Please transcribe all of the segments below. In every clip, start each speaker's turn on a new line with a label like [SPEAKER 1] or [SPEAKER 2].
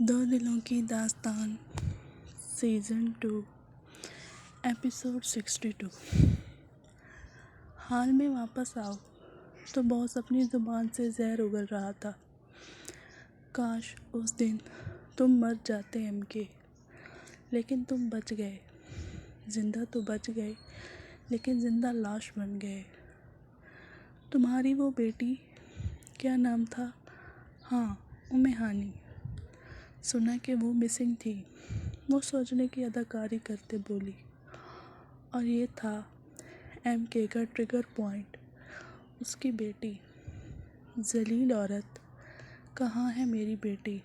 [SPEAKER 1] دو دلوں کی داستان سیزن 2 ایپیسوڈ 62۔ حال میں واپس آؤ تو باس اپنی زبان سے زہر اگل رہا تھا۔ کاش اس دن تم مر جاتے ایم کے، لیکن تم بچ گئے۔ زندہ تو بچ گئے لیکن زندہ لاش بن گئے۔ تمہاری وہ بیٹی، کیا نام تھا؟ ہاں، ہانی۔ سنا کہ وہ مسنگ تھی۔ وہ سوچنے کی اداکاری کرتے بولی۔ اور یہ تھا ایم کے کا ٹریگر پوائنٹ، اس کی بیٹی۔ ذلیل عورت، کہاں ہے میری بیٹی؟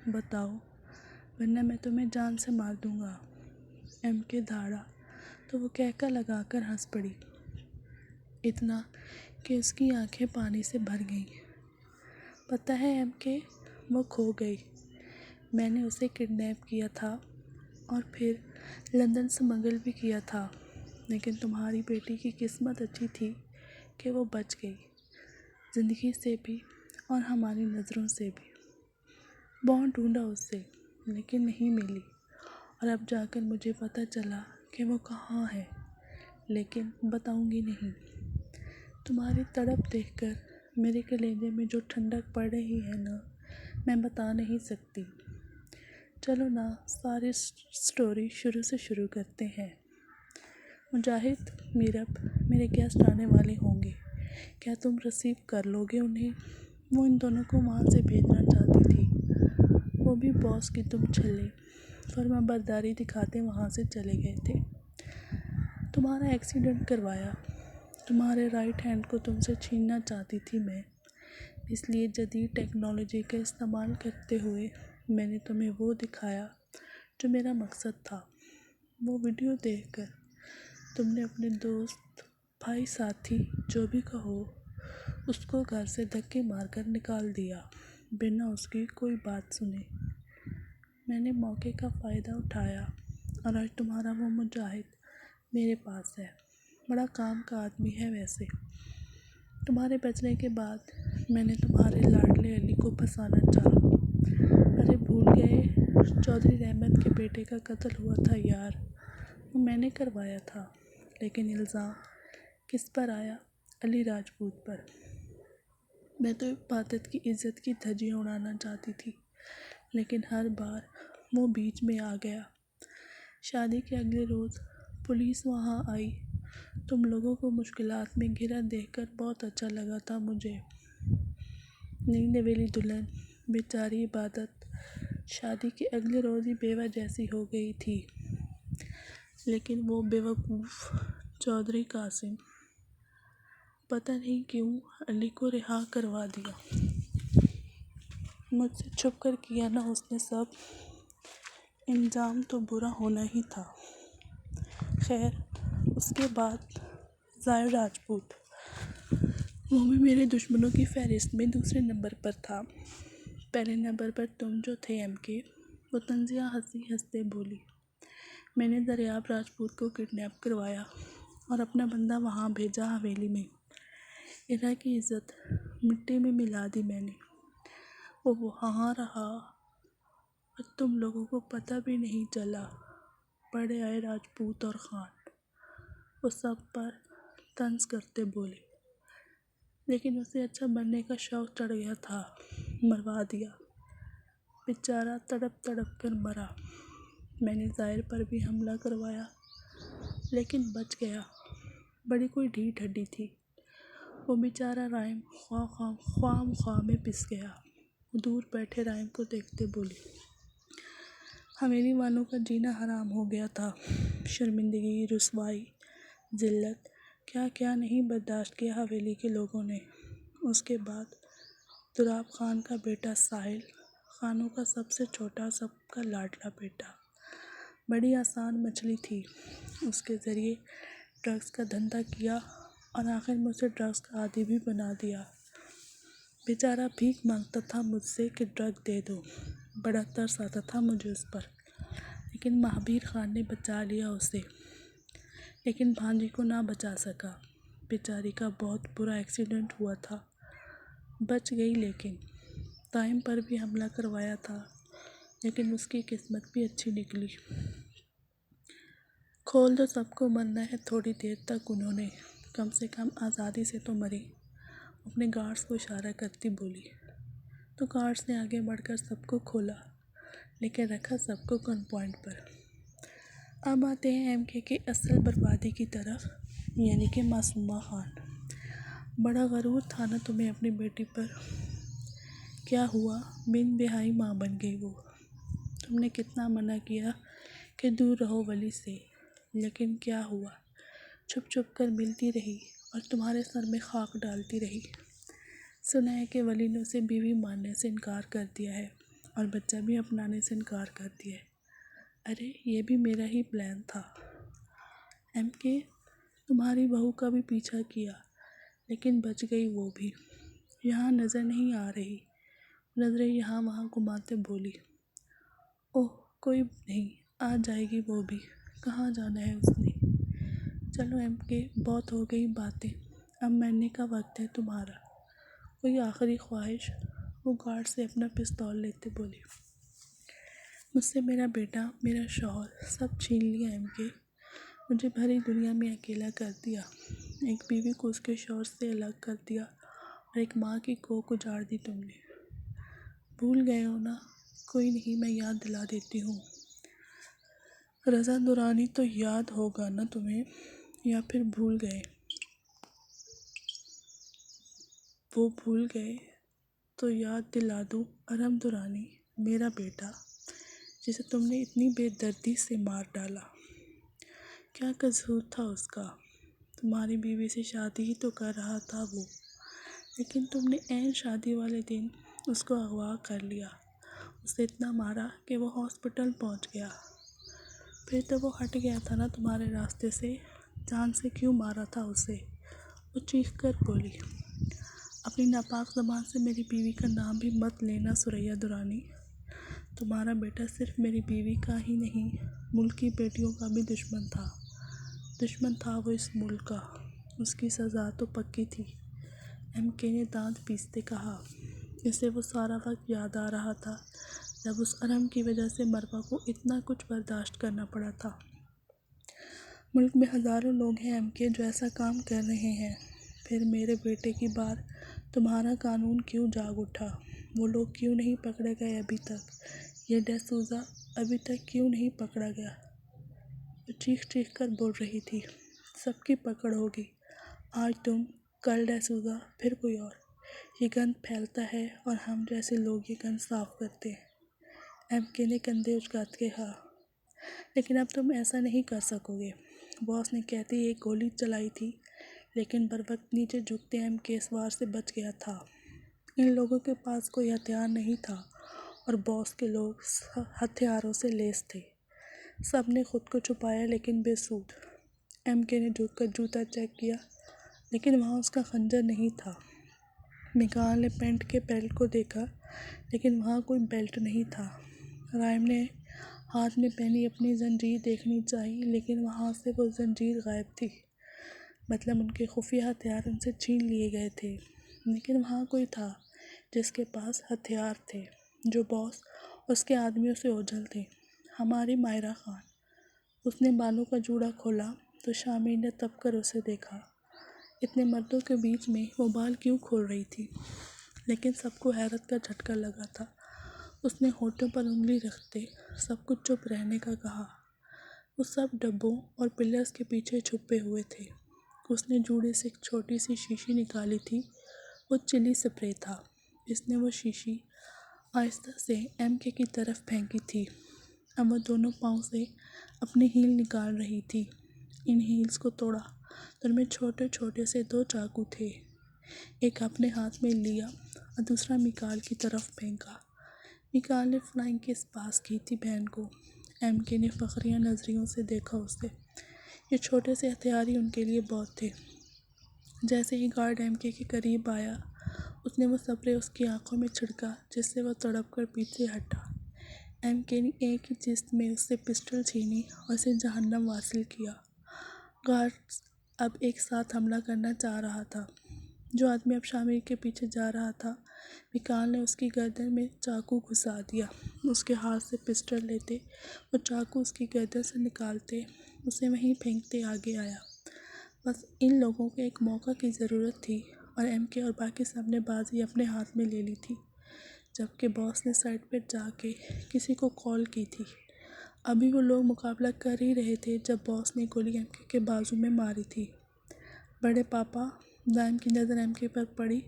[SPEAKER 1] بتاؤ ورنہ میں تمہیں جان سے مار دوں گا۔ ایم کے دھاڑا تو وہ کہکا لگا کر ہنس پڑی، اتنا کہ اس کی آنکھیں پانی سے بھر گئیں۔ پتہ ہے ایم کے، وہ کھو گئی۔ میں نے اسے کڈنیپ کیا تھا اور پھر لندن سمگل بھی کیا تھا، لیکن تمہاری بیٹی کی قسمت اچھی تھی کہ وہ بچ گئی، زندگی سے بھی اور ہماری نظروں سے بھی۔ بہت ڈھونڈا اسے لیکن نہیں ملی، اور اب جا کر مجھے پتہ چلا کہ وہ کہاں ہے، لیکن بتاؤں گی نہیں۔ تمہاری تڑپ دیکھ کر میرے کلیجے میں جو ٹھنڈک پڑ رہی ہے نا، میں بتا نہیں سکتی۔ چلو نا، ساری سٹوری شروع سے شروع کرتے ہیں۔ مجاہد، میرب میرے گیسٹ آنے والے ہوں گے، کیا تم ریسیو کر لو گے انہیں؟ وہ ان دونوں کو وہاں سے بھیجنا چاہتی تھی، وہ بھی باس کی تم چھلے فرما برداری دکھاتے وہاں سے چلے گئے تھے۔ تمہارا ایکسیڈنٹ کروایا، تمہارے رائٹ ہینڈ کو تم سے چھیننا چاہتی تھی میں، اس لیے جدید ٹیکنالوجی کا استعمال کرتے ہوئے میں نے تمہیں وہ دکھایا جو میرا مقصد تھا۔ وہ ویڈیو دیکھ کر تم نے اپنے دوست، بھائی، ساتھی، جو بھی کہو، اس کو گھر سے دھکے مار کر نکال دیا بنا اس کی کوئی بات سنے۔ میں نے موقع کا فائدہ اٹھایا اور آج تمہارا وہ مجاہد میرے پاس ہے۔ بڑا کام کا آدمی ہے ویسے۔ تمہارے بچنے کے بعد میں نے تمہارے لاڈلے علی کو پھنسانا چاہا۔ ارے بھول گئے، چودھری رحمت کے بیٹے کا قتل ہوا تھا یار، وہ میں نے کروایا تھا، لیکن الزام کس پر آیا؟ علی راجپوت پر۔ میں تو عبادت کی عزت کی دھجیاں اڑانا چاہتی تھی، لیکن ہر بار وہ بیچ میں آ گیا۔ شادی کے اگلے روز پولیس وہاں آئی۔ تم لوگوں کو مشکلات میں گھرا دیکھ کر بہت اچھا لگا تھا مجھے۔ نئی نویلی دلہن بیچاری عبادت شادی کے اگلے روز ہی بیوہ جیسی ہو گئی تھی، لیکن وہ بیوقوف چودھری قاسم پتہ نہیں کیوں علی کو رہا کروا دیا۔ مجھ سے چھپ کر کیا نا اس نے سب، انجام تو برا ہونا ہی تھا۔ خیر، اس کے بعد زاہد راجپوت، وہ بھی میرے دشمنوں کی فہرست میں دوسرے نمبر پر تھا۔ پہلے نمبر پر تم جو تھے ایم کے، وہ تنزیہ ہنستے بولی۔ میں نے دریاب راجپوت کو کڈنیپ کروایا اور اپنا بندہ وہاں بھیجا حویلی میں۔ ارا کی عزت مٹی میں ملا دی میں نے۔ وہ وہاں رہا اور تم لوگوں کو پتہ بھی نہیں چلا۔ بڑے آئے راجپوت اور خان، وہ سب پر طنز کرتے بولے، لیکن اسے اچھا بننے کا شوق چڑھ گیا تھا، مروا دیا۔ بیچارہ تڑپ تڑپ کر مرا۔ میں نے ظاہر پر بھی حملہ کروایا لیکن بچ گیا، بڑی کوئی ڈھیٹ ہڈی تھی۔ وہ بیچارہ رائم خواہ مخواہ میں پس گیا۔ دور بیٹھے رائم کو دیکھتے بولی، حویلی والوں کا جینا حرام ہو گیا تھا۔ شرمندگی، رسوائی، ذلت، کیا کیا نہیں برداشت کیا حویلی کے لوگوں نے۔ اس کے بعد دولاب خان کا بیٹا ساحل، خانوں کا سب سے چھوٹا، سب کا لاڈلا بیٹا، بڑی آسان مچھلی تھی، اس کے ذریعے ڈرگس کا دھندہ کیا اور آخر میں اسے ڈرگس کا عادی بھی بنا دیا۔ بیچارہ بھیک مانگتا تھا مجھ سے کہ ڈرگ دے دو، بڑا ترس آتا تھا مجھے اس پر، لیکن مہابیر خان نے بچا لیا اسے، لیکن بھانجی کو نہ بچا سکا۔ بیچاری کا بہت برا ایکسیڈنٹ ہوا تھا، بچ گئی، لیکن ٹائم پر بھی حملہ کروایا تھا لیکن اس کی قسمت بھی اچھی نکلی۔ کھول دو سب کو مرنا ہے تھوڑی دیر تک انہوں نے، کم سے کم آزادی سے تو مری، اپنے گارڈز کو اشارہ کرتی بولی۔ تو گارڈز نے آگے بڑھ کر سب کو کھولا، لیکن رکھا سب کو گن پوائنٹ پر۔ اب آتے ہیں ایم کے کی اصل بربادی کی طرف، یعنی کہ معصومہ خان۔ بڑا غرور تھا نا تمہیں اپنی بیٹی پر؟ کیا ہوا؟ بن بہائی ماں بن گئی وہ۔ تم نے کتنا منع کیا کہ دور رہو ولی سے، لیکن کیا ہوا؟ چھپ چھپ کر ملتی رہی اور تمہارے سر میں خاک ڈالتی رہی۔ سنا ہے کہ ولی نے اسے بیوی ماننے سے انکار کر دیا ہے اور بچہ بھی اپنانے سے انکار کر دیا ہے۔ ارے یہ بھی میرا ہی پلان تھا۔ ایم کے تمہاری بہو کا بھی پیچھا کیا، لیکن بچ گئی وہ بھی۔ یہاں نظر نہیں آ رہی، نظریں یہاں وہاں گھماتے بولی۔ اوہ کوئی نہیں، آ جائے گی وہ بھی، کہاں جانا ہے اس نے۔ چلو ایم کے بہت ہو گئی باتیں، اب مرنے کا وقت ہے تمہارا۔ کوئی آخری خواہش؟ وہ گارڈ سے اپنا پستول لیتے بولی۔ مجھ سے میرا بیٹا، میرا شوہر سب چھین لیا ایم کے، مجھے بھری دنیا میں اکیلا کر دیا۔ ایک بیوی کو اس کے شوہر سے الگ کر دیا اور ایک ماں کی کوکھ اجاڑ دی تم نے۔ بھول گئے ہو نا؟ کوئی نہیں، میں یاد دلا دیتی ہوں۔ رضا درانی تو یاد ہوگا نا تمہیں، یا پھر بھول گئے؟ وہ بھول گئے تو یاد دلا دوں، ارم درانی میرا بیٹا، جسے تم نے اتنی بے دردی سے مار ڈالا۔ کیا قصور تھا اس کا؟ تمہاری بیوی سے شادی ہی تو کر رہا تھا وہ، لیکن تم نے عین شادی والے دن اس کو اغوا کر لیا، اسے اتنا مارا کہ وہ ہاسپٹل پہنچ گیا۔ پھر تو وہ ہٹ گیا تھا نا تمہارے راستے سے، جان سے کیوں مارا تھا اسے؟ وہ چیخ کر بولی۔ اپنی ناپاک زبان سے میری بیوی کا نام بھی مت لینا ثریا درانی۔ تمہارا بیٹا صرف میری بیوی کا ہی نہیں، ملک کی بیٹیوں کا بھی دشمن تھا۔ دشمن تھا وہ اس ملک کا، اس کی سزا تو پکی تھی۔ ایم کے نے دانت پیستے کہا۔ اسے وہ سارا وقت یاد آ رہا تھا جب اس ارم کی وجہ سے مروا کو اتنا کچھ برداشت کرنا پڑا تھا۔ ملک میں ہزاروں لوگ ہیں ایم کے جو ایسا کام کر رہے ہیں، پھر میرے بیٹے کی بار تمہارا قانون کیوں جاگ اٹھا؟ وہ لوگ کیوں نہیں پکڑے گئے ابھی تک؟ یہ ڈے سوزا ابھی تک کیوں نہیں پکڑا گیا؟ وہ چیخ چیخ کر بول رہی تھی۔ سب کی پکڑ ہوگی، آج تم، کل ڈے سوزا، پھر کوئی اور۔ یہ گند پھیلتا ہے اور ہم جیسے لوگ یہ گند صاف کرتے ہیں۔ ایم کے نے کندھے اچکاتے کہا۔ لیکن اب تم ایسا نہیں کر سکو گے، باس نے کہتے ہی ایک گولی چلائی تھی، لیکن بروقت نیچے جھکتے ایم کے اس وار سے بچ گیا تھا۔ ان لوگوں کے پاس کوئی ہتھیار نہیں تھا اور باس کے لوگ ہتھیاروں سے لیس تھے۔ سب نے خود کو چھپایا لیکن بے سود۔ ایم کے نے جھک کر جوتا چیک کیا، لیکن وہاں اس کا خنجر نہیں تھا۔ میکال نے پینٹ کے بیلٹ کو دیکھا، لیکن وہاں کوئی بیلٹ نہیں تھا۔ رائم نے ہاتھ میں پہنی اپنی زنجیر دیکھنی چاہی، لیکن وہاں سے وہ زنجیر غائب تھی، مطلب ان کے خفیہ ہتھیار ان سے چھین لیے گئے تھے۔ لیکن وہاں کوئی تھا جس کے پاس ہتھیار تھے، جو باس اور اس کے آدمیوں سے اوجھل تھے، ہماری مائرہ خان۔ اس نے بالوں کا جوڑا کھولا تو شامل نے تپ کر اسے دیکھا۔ اتنے مردوں کے بیچ میں وہ بال کیوں کھول رہی تھی؟ لیکن سب کو حیرت کا جھٹکا لگا تھا۔ اس نے ہونٹوں پر انگلی رکھتے سب کو چپ رہنے کا کہا۔ وہ سب ڈبوں اور پلرز کے پیچھے چھپے ہوئے تھے۔ اس نے جوڑے سے ایک چھوٹی سی شیشی نکالی تھی، وہ چلی سپرے تھا۔ اس نے وہ شیشی آہستہ سے ایم کے کی طرف پھینکی تھی۔ اب وہ دونوں پاؤں سے اپنے ہیل نکال رہی تھی۔ ان ہیلز کو توڑا تو ان میں چھوٹے چھوٹے سے 2 چاقو تھے۔ ایک اپنے ہاتھ میں لیا اور دوسرا میکال کی طرف پھینکا۔ میکال نے فلائنگ کس پاس کی تھی بہن کو۔ ایم کے نے فخریہ نظریوں سے دیکھا اسے۔ یہ چھوٹے سے ہتھیار ہی ان کے لیے بہت تھے۔ جیسے ہی گارڈ ایم کے قریب آیا، اس نے وہ سپرے اس کی آنکھوں میں چھڑکا، جس سے وہ تڑپ کر پیچھے ہٹا۔ ایم کے نے ایک ہی جست میں اس سے پسٹل چھینی اور اسے جہنم واصل کیا۔ گارڈ اب ایک ساتھ حملہ کرنا چاہ رہا تھا۔ جو آدمی اب شامل کے پیچھے جا رہا تھا، میکال نے اس کی گردن میں چاقو گھسا دیا۔ اس کے ہاتھ سے پسٹل لیتے اور چاقو اس کی گردن سے نکالتے اسے وہیں پھینکتے آگے آیا۔ بس ان لوگوں کو ایک موقع کی ضرورت تھی اور ایم کے اور باقی سب نے بازی اپنے ہاتھ میں لے لی تھی، جبکہ باس نے سائٹ پہ جا کے کسی کو کال کی تھی۔ ابھی وہ لوگ مقابلہ کر ہی رہے تھے جب باس نے گولی ایم کے بازو میں ماری تھی۔ بڑے پاپا دائم کی نظر ایم کے پر پڑی،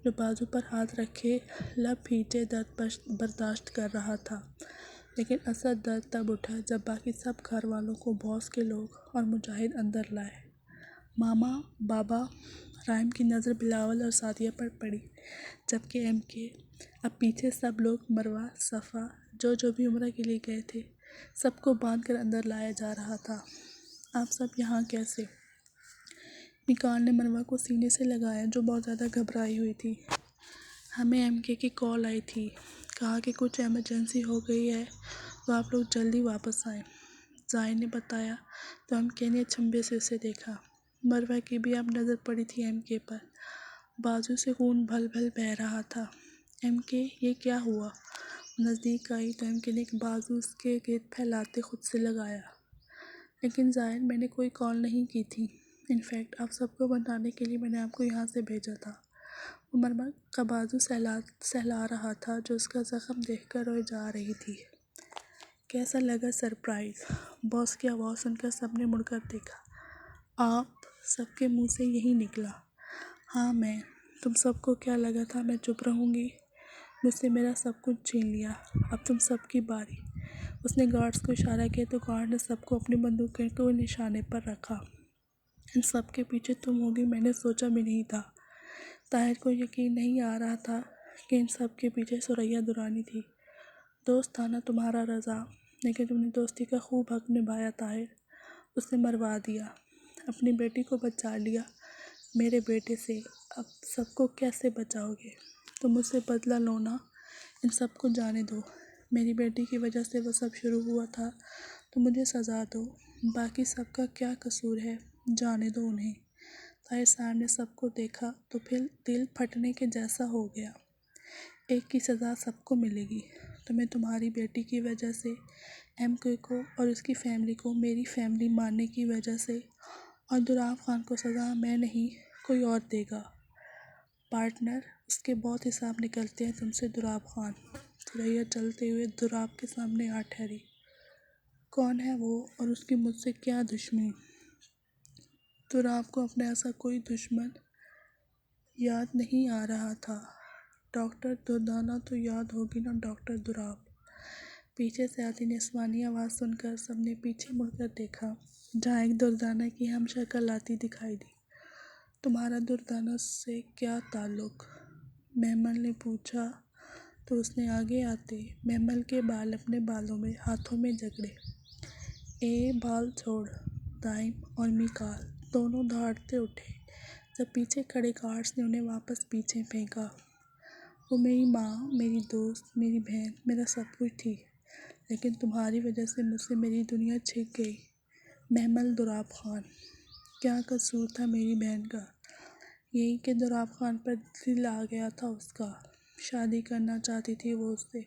[SPEAKER 1] جو بازو پر ہاتھ رکھے لب پھیچے درد برداشت کر رہا تھا، لیکن اصل درد تب اٹھا جب باقی سب گھر والوں کو باس کے لوگ اور مجاہد اندر لائے۔ ماما، بابا، رائم کی نظر بلاول اور سعدیہ پر پڑی، جبکہ ایم کے اب پیچھے سب لوگ مروہ، صفا، جو بھی عمرہ کے لیے گئے تھے، سب کو باندھ کر اندر لایا جا رہا تھا۔ آپ سب یہاں کیسے؟ میکال نے مروہ کو سینے سے لگایا جو بہت زیادہ گھبرائی ہوئی تھی۔ ہمیں ایم کے کی کال آئی تھی، کہا کہ کچھ ایمرجنسی ہو گئی ہے تو آپ لوگ جلدی واپس آئیں۔ ظاہر نے بتایا تو ایم کے نے چھمبے سے اسے دیکھا۔ مروہ کی بھی اب نظر پڑی تھی ایم کے پر، بازو سے خون بھل بھل بہہ رہا تھا۔ ایم کے، یہ کیا ہوا؟ نزدیک آئی تو ایم کے نے ایک بازو اس کے گرد پھیلاتے خود سے لگایا۔ لیکن ظاہر، میں نے کوئی کال نہیں کی تھی، انفیکٹ آپ سب کو بتانے کے لیے میں نے آپ کو یہاں سے بھیجا تھا۔ وہ مروہ کا بازو سہلا رہا تھا جو اس کا زخم دیکھ کر روئے جا رہی تھی۔ کیسا لگا سرپرائز؟ باس کی آواز سن کر سب نے مڑ کر دیکھا۔ آپ؟ سب کے منہ سے یہی نکلا۔ ہاں میں۔ تم سب کو کیا لگا تھا میں چپ رہوں گی؟ مجھ سے میرا سب کچھ چھین لیا، اب تم سب کی باری۔ اس نے گارڈز کو اشارہ کیا تو گارڈ نے سب کو اپنی بندوقوں کو نشانے پر رکھا۔ ان سب کے پیچھے تم ہوگی میں نے سوچا بھی نہیں تھا۔ طاہر کو یقین نہیں آ رہا تھا کہ ان سب کے پیچھے ثریا درانی تھی۔ دوست تھا نا تمہارا رضا، لیکن تم نے دوستی کا خوب حق نبھایا طاہر۔ اس نے مروا دیا، اپنی بیٹی کو بچا لیا میرے بیٹے سے، اب سب کو کیسے بچاؤ گے؟ تم مجھ سے بدلہ لو نا، ان سب کو جانے دو، میری بیٹی کی وجہ سے وہ سب شروع ہوا تھا تو مجھے سزا دو، باقی سب کا کیا قصور ہے، جانے دو انہیں۔ طاہر صاحب نے سب کو دیکھا تو پھر دل پھٹنے کے جیسا ہو گیا۔ ایک کی سزا سب کو ملے گی، تمہیں تمہاری بیٹی کی وجہ سے، ایم کے کو اور اس کی فیملی کو میری فیملی مارنے کی وجہ سے، اور دولاب خان کو سزا میں نہیں کوئی اور دے گا۔ پارٹنر، اس کے بہت حساب نکلتے ہیں تم سے دولاب خان۔ ثریا چلتے ہوئے دولاب کے سامنے آ ٹھہری۔ کون ہے وہ اور اس کی مجھ سے کیا دشمنی؟ دولاب کو اپنا ایسا کوئی دشمن یاد نہیں آ رہا تھا۔ ڈاکٹر دردانہ تو یاد ہوگی نا ڈاکٹر دولاب؟ پیچھے سے آتی نسوانی آواز سن کر سب نے پیچھے مڑ کر دیکھا، جہاں ایک دردانہ کی ہم شکل آتی دکھائی دی۔ تمہارا دردانہ سے کیا تعلق؟ محمل نے پوچھا تو اس نے آگے آتے محمل کے بال اپنے بالوں میں ہاتھوں میں جکڑے۔ بال چھوڑ۔ دائم اور میکال دونوں دھاڑتے اٹھے جب پیچھے کھڑے گارڈز نے انہیں واپس پیچھے پھینکا۔ وہ میری ماں، میری دوست، میری بہن، میرا سب کچھ تھی، لیکن تمہاری وجہ سے مجھ سے میری دنیا چھن گئی۔ محمل دولاب خان، کیا قصور تھا میری بہن کا؟ یہی کہ دولاب خان پر دل آ گیا تھا اس کا، شادی کرنا چاہتی تھی وہ اس سے،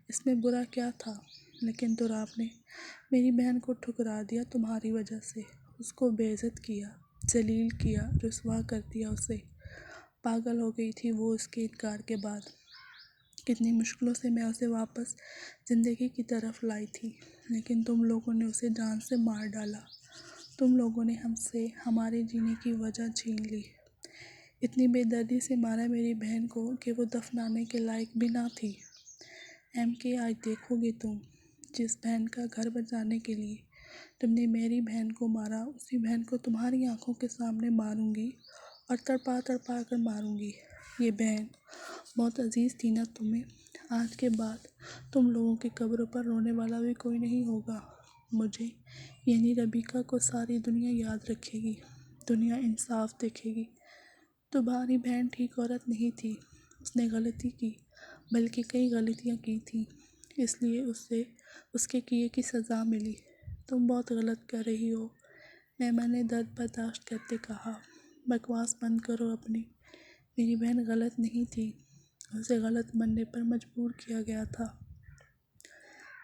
[SPEAKER 1] اس میں برا کیا تھا؟ لیکن دولاب نے میری بہن کو ٹھکرا دیا تمہاری وجہ سے، اس کو بے عزت کیا، ذلیل کیا، رسوا کر دیا اسے۔ پاگل ہو گئی تھی وہ اس کے انکار کے بعد۔ کتنی مشکلوں سے میں اسے واپس زندگی کی طرف لائی تھی، لیکن تم لوگوں نے اسے جان سے مار ڈالا۔ تم لوگوں نے ہم سے ہمارے جینے کی وجہ چھین لی، اتنی بے دردی سے مارا میری بہن کو کہ وہ دفنانے کے لائق بھی نہ تھی۔ ایم کے، آج دیکھو گے تم، جس بہن کا گھر بچانے کے لیے تم نے میری بہن کو مارا، اسی بہن کو تمہاری آنکھوں کے سامنے ماروں گی اور تڑپا تڑپا کر ماروں گی۔ یہ بہن بہت عزیز تھی نا تمہیں، آج کے بعد تم لوگوں کی قبروں پر رونے والا بھی کوئی نہیں ہوگا۔ مجھے یعنی ربیکہ کو ساری دنیا یاد رکھے گی، دنیا انصاف دیکھے گی۔ تمہاری بہن ٹھیک عورت نہیں تھی، اس نے غلطی کی، بلکہ کئی غلطیاں کی تھیں، اس لیے اسے اس کے کیے کی سزا ملی۔ تم بہت غلط کر رہی ہو، میمن نے درد برداشت کرتے کہا۔ بکواس بند کرو اپنی، میری بہن غلط نہیں تھی، اسے غلط بننے پر مجبور کیا گیا تھا۔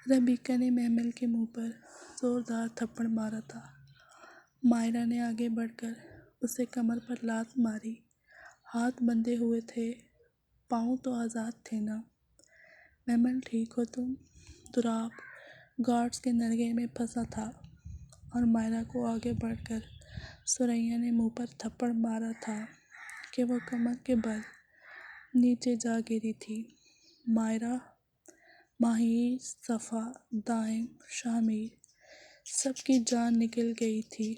[SPEAKER 1] ربیکہ نے محمل کے منہ پر زوردار تھپڑ مارا تھا۔ مائرہ نے آگے بڑھ کر اسے کمر پر لات ماری۔ ہاتھ بندھے ہوئے تھے، پاؤں تو آزاد تھے نا۔ محمل ٹھیک ہو تم؟ تراب گارڈز کے نرغے میں پھنسا تھا اور مائرہ کو آگے بڑھ کر ثریا نے منہ پر تھپڑ مارا تھا کہ وہ کمر کے بل نیچے جا گری تھی۔ مائرہ، ماہی، صفا، دائم، شامر، سب کی جان نکل گئی تھی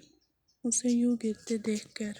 [SPEAKER 1] اسے یوں گرتے دیکھ کر۔